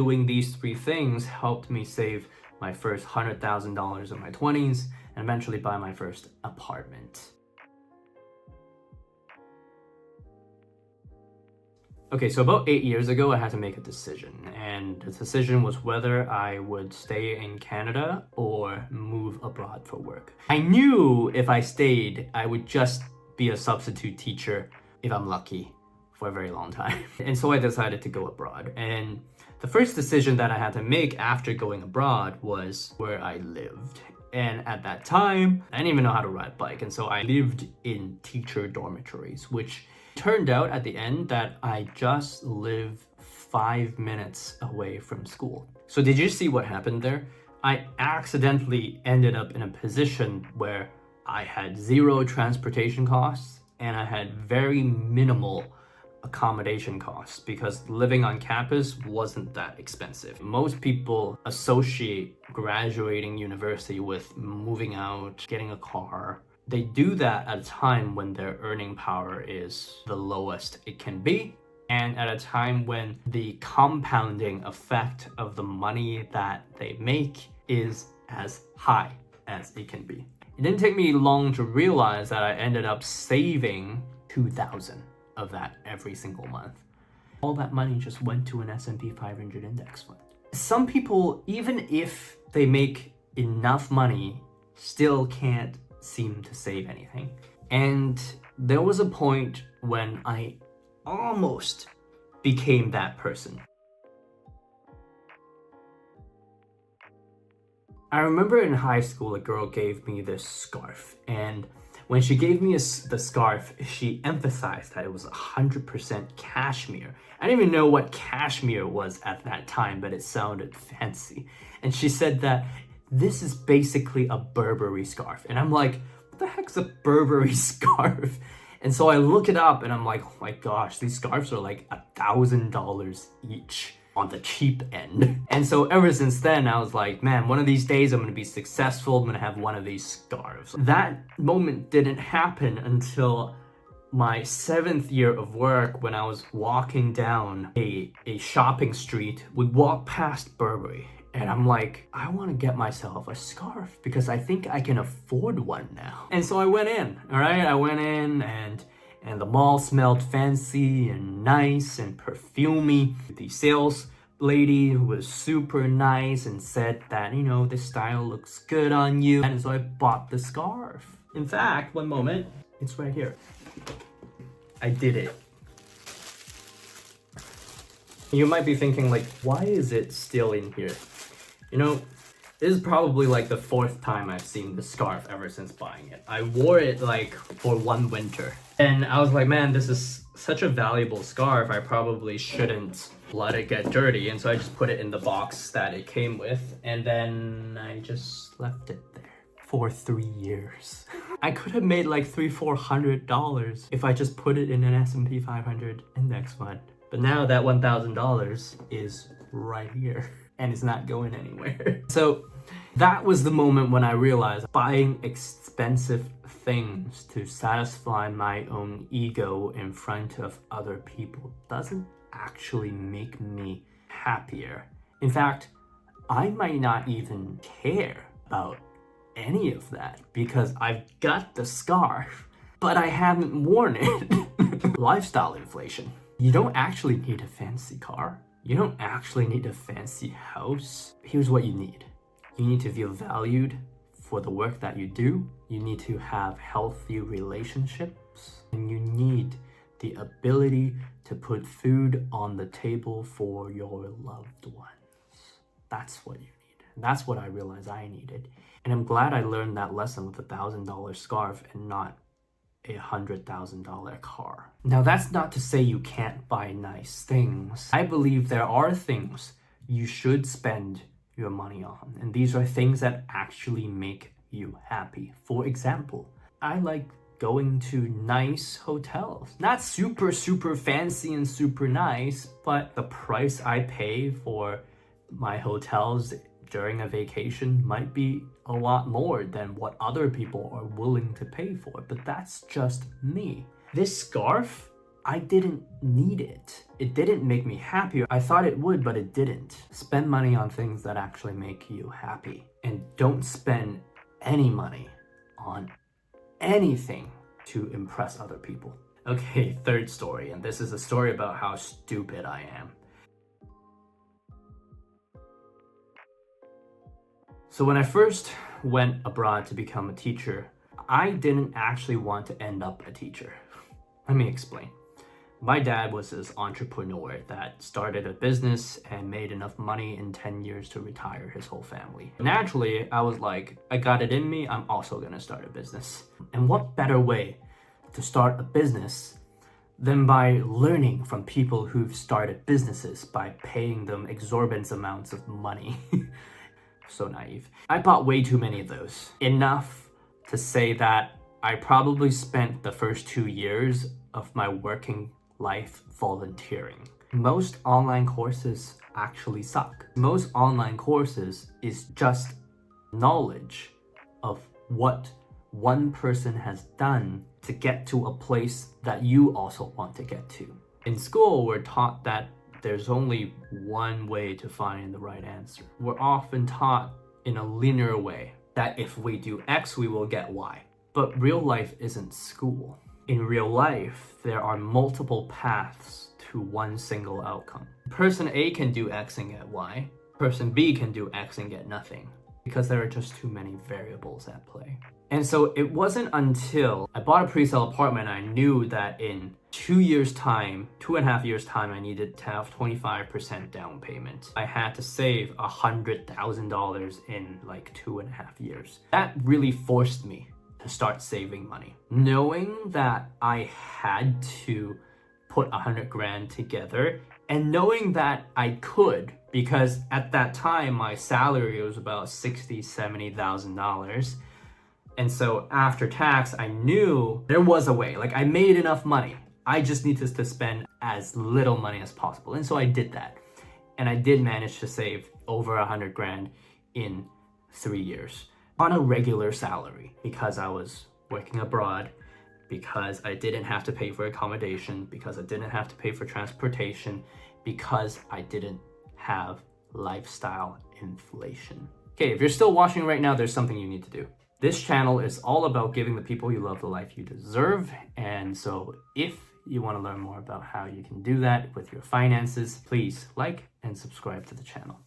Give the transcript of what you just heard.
doing these three things helped me save my first $100,000 in my 20s and eventually buy my first apartment. Okay, so about 8 years ago, I had to make a decision, and the decision was whether I would stay in Canada or move abroad for work. I knew if I stayed, I would just be a substitute teacher, if I'm lucky, for a very long time. And so I decided to go abroad. And the first decision that I had to make after going abroad was where I lived. And at that time, I didn't even know how to ride a bike, and so I lived in teacher dormitories, which turned out at the end that I just live 5 minutes away from school. So did you see what happened there? I accidentally ended up in a position where I had zero transportation costs and I had very minimal accommodation costs because living on campus wasn't that expensive. Most people associate graduating university with moving out, getting a car. They do that at a time when their earning power is the lowest it can be, and at a time when the compounding effect of the money that they make is as high as it can be. It didn't take me long to realize that I ended up saving $2,000 of that every single month. All that money just went to an S&P 500 index fund. Some people, even if they make enough money, still can't seem to save anything. And there was a point when I almost became that person. I remember in high school, a girl gave me this scarf, and when she gave me the scarf, she emphasized that it was 100% cashmere. I didn't even know what cashmere was at that time, but it sounded fancy. And she said that this is basically a Burberry scarf. And I'm like, what the heck's a Burberry scarf? And so I look it up and I'm like, oh my gosh, these scarves are like $1,000 each, on the cheap end. And so ever since then, I was like, man, one of these days I'm gonna be successful. I'm gonna have one of these scarves. That moment didn't happen until my 7th year of work, when I was walking down a shopping street. We walked past Burberry and I'm like, I want to get myself a scarf because I think I can afford one now. And so I went in, all right? I went in and the mall smelled fancy and nice and perfumey. The sales lady who was super nice and said that, you know, this style looks good on you. And so I bought the scarf. In fact, one moment, it's right here. I did it. You might be thinking like, why is it still in here? You know, this is probably like the 4th time I've seen the scarf ever since buying it. I wore it like for one winter. And I was like, man, this is such a valuable scarf. I probably shouldn't let it get dirty. And so I just put it in the box that it came with. And then I just left it there for 3 years. I could have made like $300-400 if I just put it in an S&P 500 index fund. But now that $1,000 is right here and it's not going anywhere. So that was the moment when I realized buying expensive things to satisfy my own ego in front of other people doesn't actually make me happier. In fact, I might not even care about any of that because I've got the scarf, but I haven't worn it. Lifestyle inflation. You don't actually need a fancy car. You don't actually need a fancy house. Here's what you need. You need to feel valued for the work that you do. You need to have healthy relationships. And you need the ability to put food on the table for your loved ones. That's what you need. And that's what I realized I needed. And I'm glad I learned that lesson with a $1,000 scarf and not a $100,000 car. Now, that's not to say you can't buy nice things. I believe there are things you should spend your money on, and these are things that actually make you happy. For example, I like going to nice hotels. Not super fancy and super nice, but the price I pay for my hotels during a vacation might be a lot more than what other people are willing to pay for, but that's just me. This scarf, I didn't need it. It didn't make me happier. I thought it would, but it didn't. Spend money on things that actually make you happy. And don't spend any money on anything to impress other people. Okay, third story, and this is a story about how stupid I am. So when I first went abroad to become a teacher, I didn't actually want to end up a teacher. Let me explain. My dad was this entrepreneur that started a business and made enough money in 10 years to retire his whole family. Naturally, I was like, I got it in me, I'm also gonna start a business. And what better way to start a business than by learning from people who've started businesses by paying them exorbitant amounts of money. So naive. I bought way too many of those. Enough to say that I probably spent the first 2 years of my working life volunteering. Most online courses actually suck. Most online courses is just knowledge of what one person has done to get to a place that you also want to get to. In school, we're taught that there's only one way to find the right answer. We're often taught in a linear way that if we do X, we will get Y. But real life isn't school. In real life, there are multiple paths to one single outcome. Person A can do X and get Y. Person B can do X and get nothing, because there are just too many variables at play. And so it wasn't until I bought a pre-sale apartment I knew that in 2 years' time, 2.5 years' time, I needed to have 25% down payment. I had to save $100,000 in like 2.5 years. That really forced me to start saving money. Knowing that I had to put 100 grand together, and knowing that I could, because at that time my salary was about $60,000-$70,000. And so after tax, I knew there was a way. Like, I made enough money. I just needed to spend as little money as possible. And so I did that. And I did manage to save over 100 grand in 3 years on a regular salary, because I was working abroad, because I didn't have to pay for accommodation, because I didn't have to pay for transportation, because I didn't have lifestyle inflation. Okay, if you're still watching right now, there's something you need to do. This channel is all about giving the people you love the life you deserve. And so if you want to learn more about how you can do that with your finances, please like and subscribe to the channel.